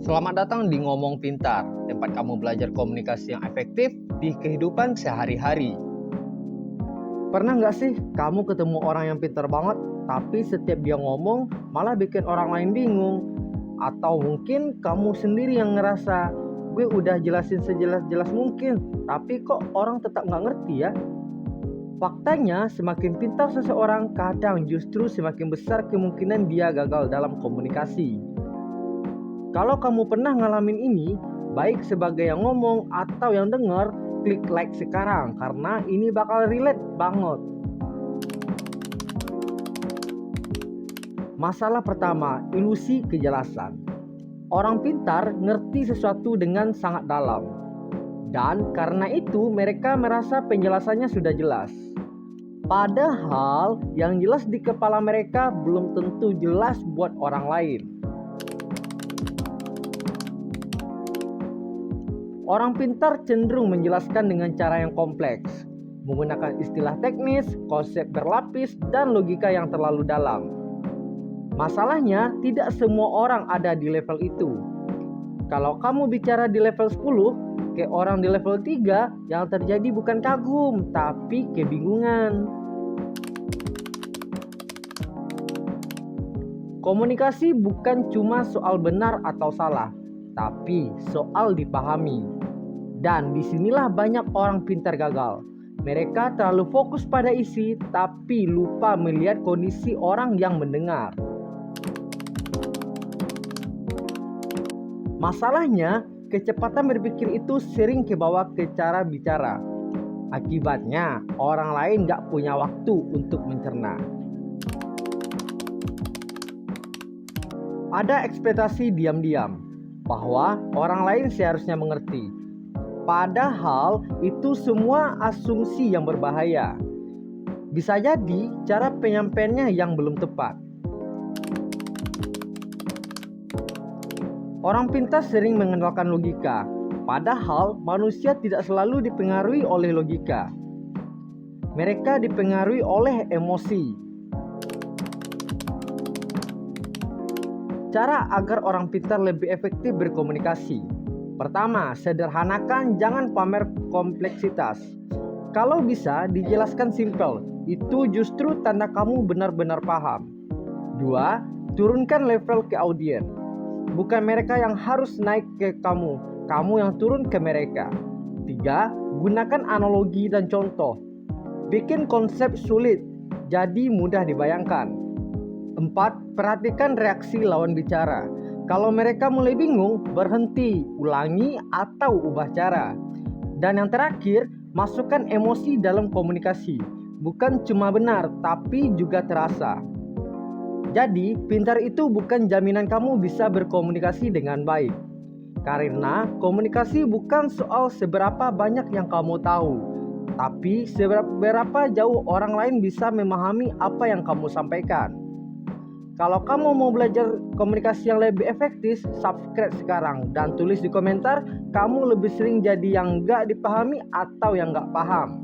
Selamat datang di Ngomong Pintar, tempat kamu belajar komunikasi yang efektif di kehidupan sehari-hari. Pernah nggak sih kamu ketemu orang yang pintar banget, tapi setiap dia ngomong malah bikin orang lain bingung? Atau mungkin kamu sendiri yang ngerasa, gue udah jelasin sejelas-jelas mungkin, tapi kok orang tetap nggak ngerti ya? Faktanya, semakin pintar seseorang, kadang justru semakin besar kemungkinan dia gagal dalam komunikasi. Kalau kamu pernah ngalamin ini, baik sebagai yang ngomong atau yang denger, klik like sekarang karena ini bakal relate banget. Masalah pertama, ilusi kejelasan. Orang pintar ngerti sesuatu dengan sangat dalam. Dan karena itu mereka merasa penjelasannya sudah jelas. Padahal yang jelas di kepala mereka belum tentu jelas buat orang lain. Orang pintar cenderung menjelaskan dengan cara yang kompleks, menggunakan istilah teknis, konsep berlapis, dan logika yang terlalu dalam. Masalahnya, tidak semua orang ada di level itu. Kalau kamu bicara di level 10, ke orang di level 3, yang terjadi bukan kagum, tapi kebingungan. Komunikasi bukan cuma soal benar atau salah, tapi soal dipahami. Dan disinilah banyak orang pintar gagal. Mereka terlalu fokus pada isi, tapi lupa melihat kondisi orang yang mendengar. Masalahnya, kecepatan berpikir itu sering kebawa ke cara bicara. Akibatnya, orang lain gak punya waktu untuk mencerna. Ada ekspektasi diam-diam bahwa orang lain seharusnya mengerti. Padahal itu semua asumsi yang berbahaya. Bisa jadi cara penyampaiannya yang belum tepat. Orang pintar sering mengandalkan logika, padahal manusia tidak selalu dipengaruhi oleh logika. Mereka dipengaruhi oleh emosi. Cara agar orang pintar lebih efektif berkomunikasi. Pertama, sederhanakan, jangan pamer kompleksitas. Kalau bisa, dijelaskan simpel. Itu justru tanda kamu benar-benar paham. 2. Turunkan level ke audiens. Bukan mereka yang harus naik ke kamu yang turun ke mereka. 3. Gunakan analogi dan contoh. Bikin konsep sulit, jadi mudah dibayangkan. 4. Perhatikan reaksi lawan bicara. Kalau mereka mulai bingung, berhenti, ulangi, atau ubah cara. Dan yang terakhir, masukkan emosi dalam komunikasi. Bukan cuma benar, tapi juga terasa. Jadi, pintar itu bukan jaminan kamu bisa berkomunikasi dengan baik. Karena komunikasi bukan soal seberapa banyak yang kamu tahu, tapi seberapa jauh orang lain bisa memahami apa yang kamu sampaikan. Kalau kamu mau belajar komunikasi yang lebih efektif, subscribe sekarang dan tulis di komentar kamu lebih sering jadi yang gak dipahami atau yang gak paham.